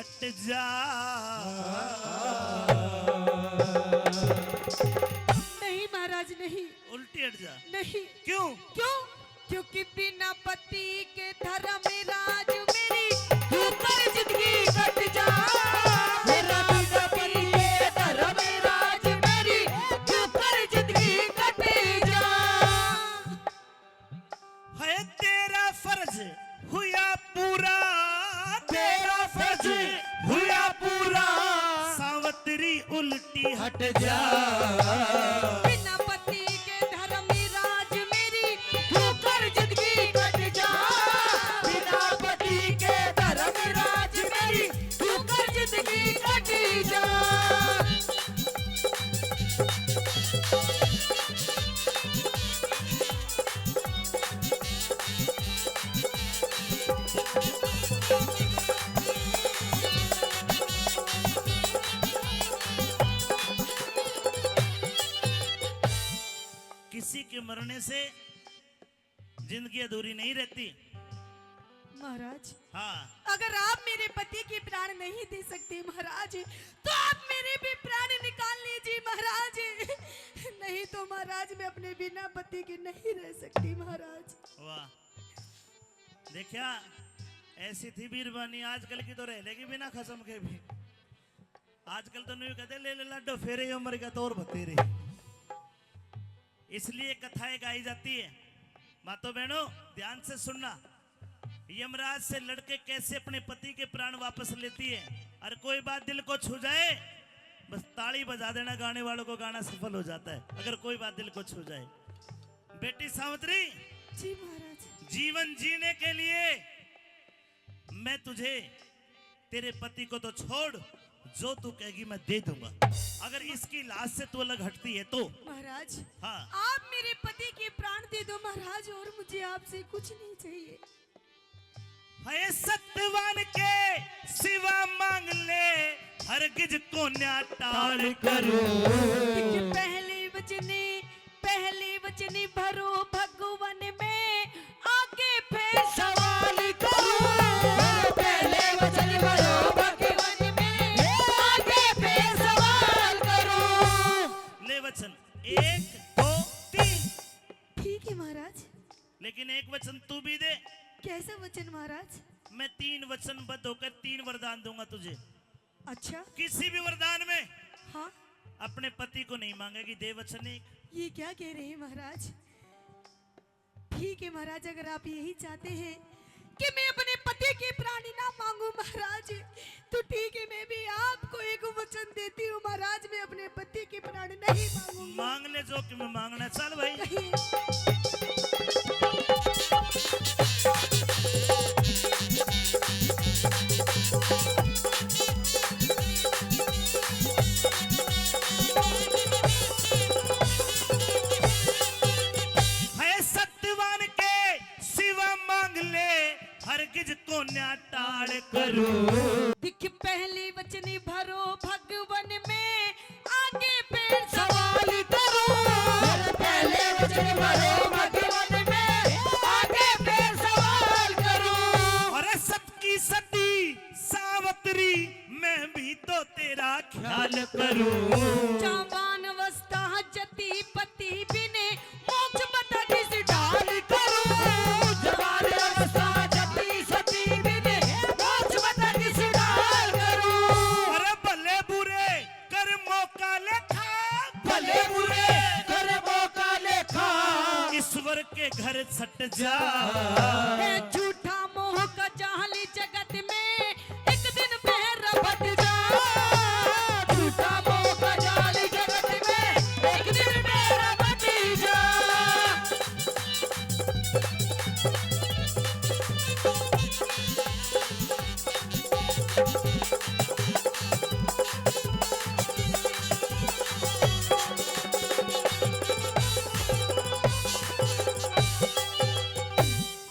हट जा। नहीं महाराज नहीं, उल्टी हट जा। नहीं। क्यों? क्यों? क्योंकि बिना पति के धर्म राज मेरी ऊपर जिंदगी कट जा। मेरा बिना पति के धर्म राज मेरी ऊपर जिंदगी कट जा। है तेरा फर्ज हुआ पूरा, तेरा फर्ज हुआ पूरा, सावत्री उल्टी हट जा। बिना पति के धर्म राज मेरी ऊपर जिंदगी कट जा। बिना पति के धर्म राज मेरी ऊपर जिंदगी कट जा। किसी के मरने से जिंदगी अधूरी नहीं रहती। महाराज, हाँ, अगर आप मेरे पति के प्राण नहीं दे सकते महाराज, तो आप मेरे भी प्राण निकाल लीजिए महाराज। नहीं तो महाराज मैं अपने बिना पति के नहीं रह सकती महाराज। वाह, देखा ऐसी थी बीरबानी। आजकल की तो रह लेगी बिना खसम के भी। आजकल तो नहीं कहते ले ले लड्डो फेरे उम्र का तौर बतेरे। इसलिए कथाएं गाई जाती है। मातो बहनों ध्यान से सुनना, यमराज से लड़के कैसे अपने पति के प्राण वापस लेती है। और कोई बात दिल को छू जाए बस ताली बजा देना, गाने वालों को गाना सफल हो जाता है। अगर कोई बात दिल को छू जाए। बेटी सावित्री, जी महाराज। जीवन जीने के लिए मैं तुझे, तेरे पति को तो छोड़, जो तू कहेगी मैं दे दूंगा। अगर इसकी लाश से तू अलग हटती है तो। महाराज, हाँ, आप मेरे पति के प्राण दे दो महाराज, और मुझे आपसे कुछ नहीं चाहिए। है सत्यवान के सिवा मांग ले, हरगिज को न्याटाल करो। पहले वचने भरो भगवान में, आगे फिर सवाल करो। पहले वचन भरो भगवान में, आगे फिर सवाल करो। ले वचन 1 2 3। ठीक है महाराज। लेकिन एक वचन तू भी दे। कैसा वचन महाराज? मैं 3 वचनबद्ध होकर 3 वरदान दूंगा तुझे। अच्छा। किसी भी वरदान में हाँ, अपने पति को नहीं मांगेगी। दे वचन 1। ये क्या कह रहे हैं महाराज? ठीक है महाराज, अगर आप यही चाहते हैं कि मैं अपने पति के प्राण ना मांगू महाराज, तो ठीक है, मैं भी आपको एक वचन देती हूँ महाराज, मैं अपने पति के प्राण नहीं मांगूंगी। मांग ले जो कि मैं मांगना। चल भाई। कहिए। है सत्यवान के सिवा मांग ले, हरगिज को न्याटाल करो। दिख पहले वचन भरो भगवन में, आगे फिर सवाल करो। पहले वचन भरो भगवन में, आगे फिर सवाल करो। अरे सबकी सती सावत्री, मैं भी तो तेरा ख्याल करूं। जवान अवस्था जति पति बिने, मोक्ष बता किस ढाल करूं। जवान अवस्था जति सती बिने, मोक्ष बता किस ढाल करूं। अरे भले बुरे कर मौका लेखा, भले बुरे कर मौका लेखा, ईश्वर के घर सट जा। ए झूठा मोह का जाली जगत में, एक दिन पैर बट जा। झूठा मोह का जाली जगत में, एक दिन पैर बट जा।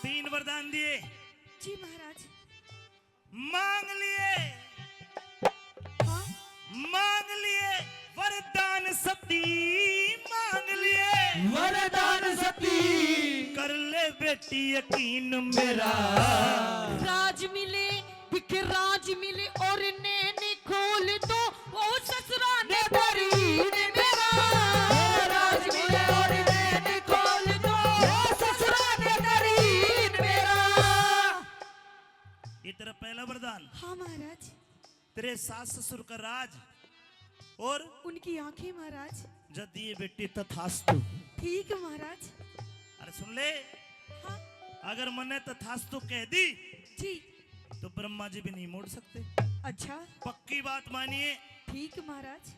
3 वरदान दिए। जी महाराज। मांग लिए, हाँ, मांग लिए वरदान सती, मांग लिए वरदान सती। कर ले बेटी यकीन मेरा। राज मिले भिख कि राज मिले और नैन खोल तो वो ससुरा ने दरीन मेरा। राज मिले और नैन खोल दो, वो ससुरा ने दरीन मेरा। ये तेरा पहला वरदान। हाँ महाराज। तेरे सास ससुर का राज और उनकी आंखें महाराज। जद ये बेटी तथास्तु। ठीक है महाराज। अरे सुन ले, हाँ अगर मैंने तथास्तु कह दी जी। तो ब्रह्मा जी भी नहीं मोड़ सकते। अच्छा पक्की बात मानिए। ठीक है महाराज।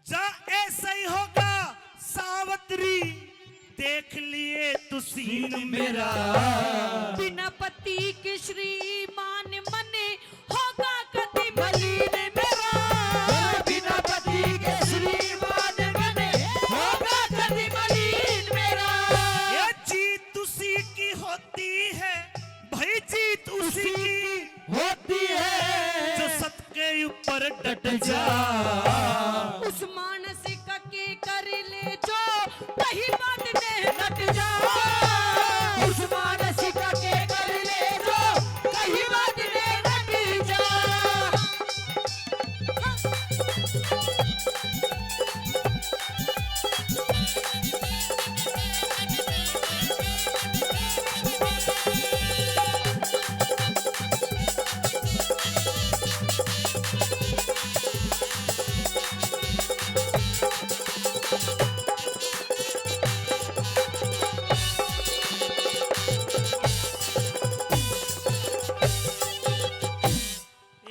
जा ऐसा ही होगा सावत्री, देख लिए तू सीन मेरा। बिना पति के श्रीमान मने होगा कति मलिन मेरा। बिना पति के श्रीमान बने होगा कति मलिन मेरा। ये जीत उसी की होती है भाई, जीत उसी की होती है जो सत के ऊपर डट जा। उस मानस का के कर ले जो कहीं बात ने नट जा। उस मानसिका के कर ले जो कहीं बात ने नट जा।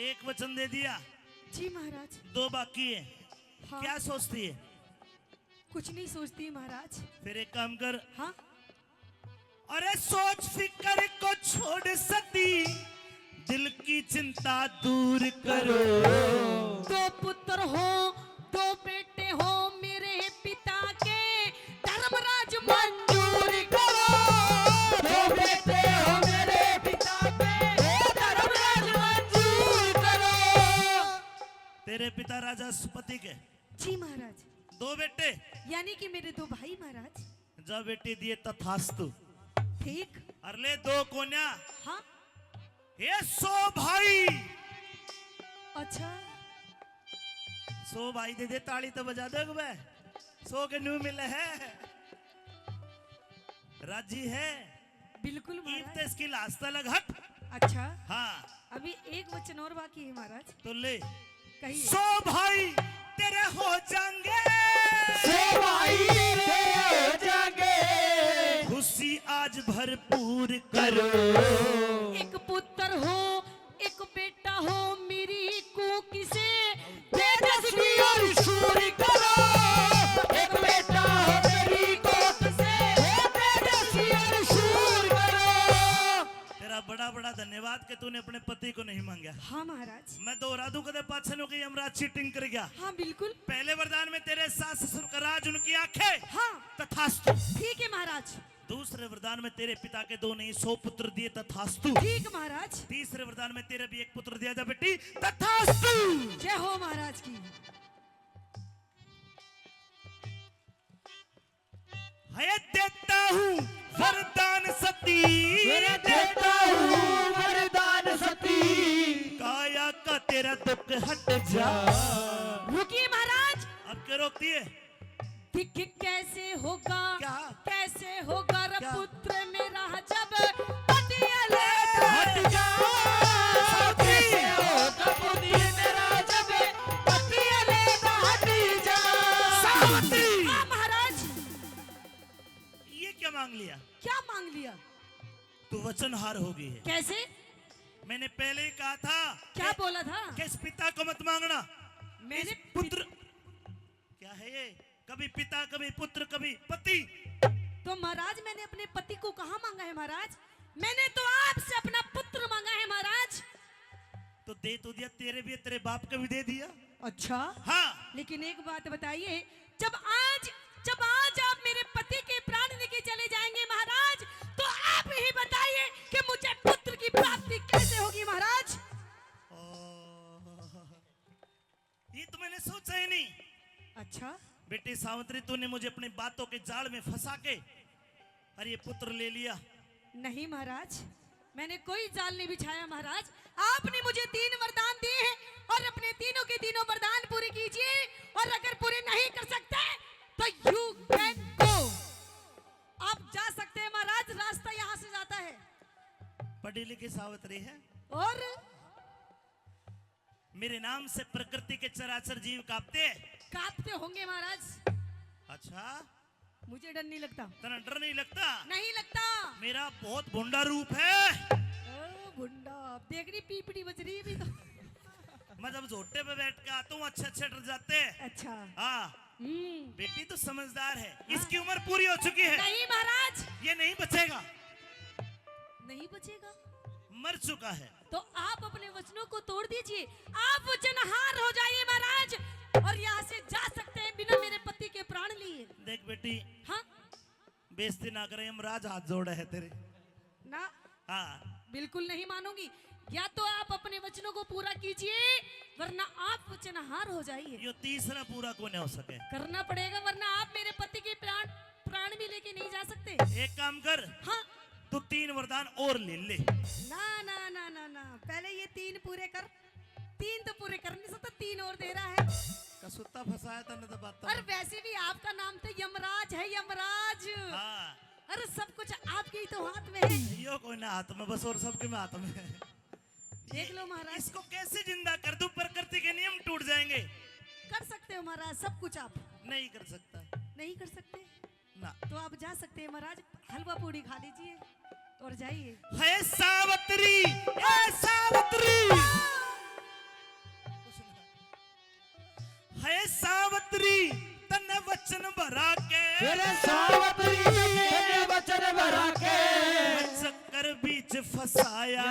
एक वचन दे दिया, जी महाराज। दो बाकी है। हाँ। क्या सोचती है? कुछ नहीं सोचती महाराज। फिर एक काम कर, हाँ अरे सोच फिकर को छोड़ सती, दिल की चिंता दूर करो। दो पुत्र हो दो बेटे हो मेरे पिता के, धर्मराज मंजूर करो। दो बेटे हो मेरे पिता के, धर्मराज मंजूर करो। तेरे पिता राजा सुपति के जी महाराज। दो बेटे, यानी कि मेरे दो भाई महाराज। जब बेटी दिए तथास्तु। ठीक। अरले दो कोन्या, हाँ ये 100 भाई। अच्छा 100 भाई दे दे, ताली तो बजा दो बे। 100 के न्यू मिले है। राजी है? बिल्कुल ईद महाराज। तो इसकी लास्ता लग हट। अच्छा हाँ अभी एक वचन और बाकी है महाराज। तो ले, कहिए। 100 भाई तेरे हो जाएंगे। सो भाई तेरे हो जाएंगे। खुशी आज भरपूर करो। एक पुत्र हो एक बेटा हो मेरी कुकी से, तेजस्वी और शूर करो। एक बेटा हो मेरी कोख से, तेजस्वी और शूर करो। तेरा बड़ा बड़ा धन्यवाद कि तूने अपने पति को नहीं मांगा। हाँ महाराज। मैं दोहरा दूं कदे पाछे नु कि यमराज चीटिंग कर गया। हाँ बिल्कुल। पहले वरदान में तेरे सास ससुर का राज, उनकी आंखें हाँ तथास्तु। ठीक है महाराज। दूसरे वरदान में तेरे पिता के 2 नहीं 100 पुत्र दिए तथास्तु। ठीक महाराज। तीसरे वरदान में तेरे भी 1 पुत्र दिया जा बेटी तथास्तु। जय हो महाराज की। है देता हूँ वरदान सती, मैं देता हूँ वरदान सती। काया का तेरा दुख हट जा। रुकिए महाराज। अब क्या रोकती है? दिख कैसे होगा क्या? कैसे होगा रे क्या? पुत्र मेरा जब पतिया ले हट जा। कैसे होगा पुत्र मेरा जब पतिया लेगा, हट जा। सावत्री, हाँ महाराज। ये क्या मांग लिया? क्या मांग लिया? तू वचनहार हो गई है। कैसे? मैंने पहले ही कहा था क्या बोला था? कि इस पिता को मत मांगना। मैंने इस पुत्र, क्या है ये? कभी पिता कभी पुत्र कभी पति। तो महाराज मैंने अपने पति को कहाँ मांगा है महाराज? मैंने तो आपसे अपना पुत्र मांगा है महाराज। तो दे तो दिया, तेरे भी तेरे बाप का भी दे दिया। अच्छा हाँ, लेकिन एक बात बताइए, जब आज आप मेरे पति के प्राण लेके चले जाएंगे महाराज, तो आप ही बताइए कि मुझे पुत्र की प्राप्ति कैसे होगी महाराज? ये तो मैंने सोचा ही नहीं। अच्छा बेटी सावित्री, तूने मुझे अपनी बातों के जाल में फंसा के और ये पुत्र ले लिया। नहीं महाराज, मैंने कोई जाल नहीं बिछाया महाराज। आपने मुझे 3 वरदान दिए हैं और अपने तीनों के तीनों वरदान पूरे कीजिए, और अगर पूरे नहीं कर सकते तो यू कैन गो। आप जा सकते हैं महाराज, रास्ता यहाँ से जाता है। पढ़ी लिखी सावित्री है, और मेरे नाम से प्रकृति के चराचर जीव कांपते हैं। कांपते होंगे महाराज, अच्छा, मुझे डर नहीं लगता। तना डर नहीं लगता? नहीं लगता। मेरा बहुत भुंडा रूप है। ओ गुंडा, देख रही पीपड़ी बज रही है अभी तो। मैं जब झोटे पे बैठ के आता हूँ अच्छे अच्छे डर जाते हैं। अच्छा। हाँ, बेटी तो समझदार है, इसकी उम्र पूरी हो चुकी है। नहीं महाराज, ये नहीं बचेगा, नहीं बचेगा। मर चुका है। तो आप अपने वचनों को तोड़ दीजिए, आप वचनहार हो जाइए महाराज, और यहाँ से जा सकते हैं बिना मेरे पति के प्राण लिए। देख बेटी, हाँ, बेइज्जती ना करे, यमराज हाथ जोड़े है तेरे। ना, हाँ, बिल्कुल नहीं मानूंगी। या तो आप अपने वचनों को पूरा कीजिए, वरना आप वचनहार हो जाइए। ये तीसरा पूरा को नहीं हो सके। करना पड़ेगा, वरना आप मेरे पति के प्राण भी लेके नहीं जा सकते। एक काम कर, हाँ, तू 3 वरदान और ले ले। ना ना ना ना ना, पहले ये 3 पूरे कर। 3 तो पूरे कर नहीं सकता, 3 और दे रहा है। कसुत्ता फंसाया था, तो बात और वैसे भी आपका नाम तो यमराज है, यमराज। हाँ, अरे सब कुछ आपके ही तो हाथ में है। यो कोई ना हाथ में, बस और सबके में हाथ में है। देख लो महाराज, इसको कैसे जिंदा कर दूं? प्रकृति के नियम टूट जाएंगे। कर सकते हो महाराज, सब कुछ आप नहीं कर सकता नहीं कर सकते ना। तो आप जा सकते हैं महाराज, हलवा पूड़ी खा लीजिए और जाइए। है सावित्री, ए सावित्री, है सावित्री, तन्ने वचन भरा के, तेरे सावित्री तेरे वचन भरा के, चक्कर बीच फसाया।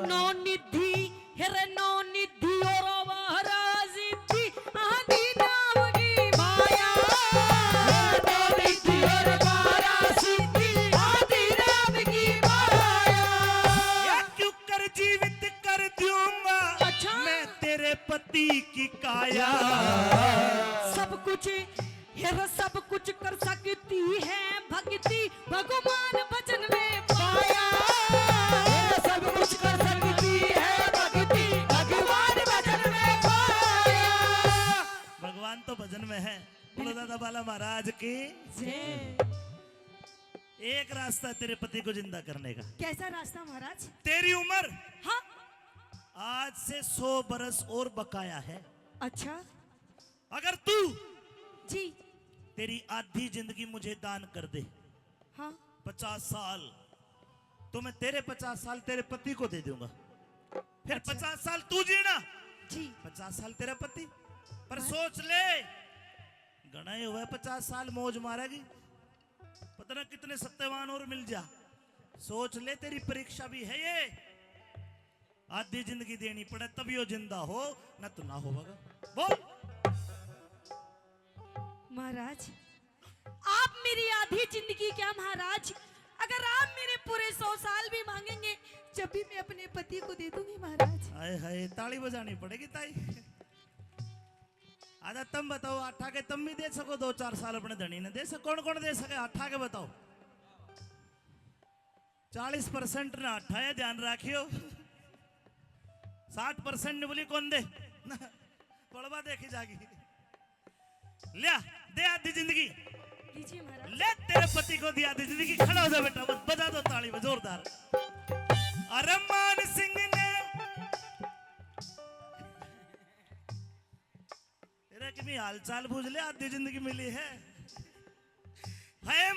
नो निधि हेरे नो निधि और महाराज थी आदि नाम की माया। नो निधि और महाराज थी आदि नाम की माया। या क्यों कर जीवित कर दूंगा अच्छा। मैं तेरे पति की काया। सब कुछ हेरे सब कुछ कर सकती है भक्ति, भगवान वचन में पाया। तेरे सब कुछ कर सकती है भक्ति, भगवान वचन में पाया। भगवान तो भजन में है। बोलो दादा बाला महाराज की। एक रास्ता तेरे पति को जिंदा करने का। कैसा रास्ता महाराज? तेरी उम्र हाँ, आज से 100 बरस और बकाया है। अच्छा अगर तू जी। तेरी आधी जिंदगी मुझे दान कर दे, हाँ, 50 साल, तो मैं तेरे 50 साल तेरे पति को दे दूंगा। फिर अच्छा। 50 साल तू जीना, जी। 50 साल तेरा पति। पर सोच ले, गणाए हुआ 50 साल मौज मारेगी, पता ना कितने सत्यवान और मिल जा। सोच ले, तेरी परीक्षा भी है ये। आधी जिंदगी देनी पड़े तब यो जिंदा हो, न तो ना होगा। बोल महाराज, आप मेरी आधी जिंदगी क्या महाराज, अगर आप मेरे पूरे 100 साल भी मांगेंगे, जब भी मैं अपने पति को दे दूंगी महाराज। हाय हाय, ताली बजानी पड़ेगी ताई। आजा तुम बताओ, आठा के तुम भी दे सको 2-4 साल अपने धनी ने दे सको? कौन कौन दे सके? आठा के बताओ। 40% ना आठा है, ध्यान रखियो। 60% ने बोली कौन दे? पड़वा देखी जागी। लिया दे आधी जिंदगी, लीजिए महाराज। ले तेरे पति को दिया आधी जिंदगी। खड़ा हो जा बेटा, बस बजा दो ताली में जोरदार। अरे मान सिंह ने तेरा कितनी हालचाल पूछ ले, आधी जिंदगी मिली है।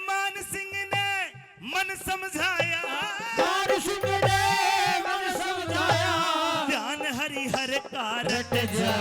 मान सिंह ने मन समझाया, मान सिंह ने मन समझाया, ध्यान हरि हर कारट जा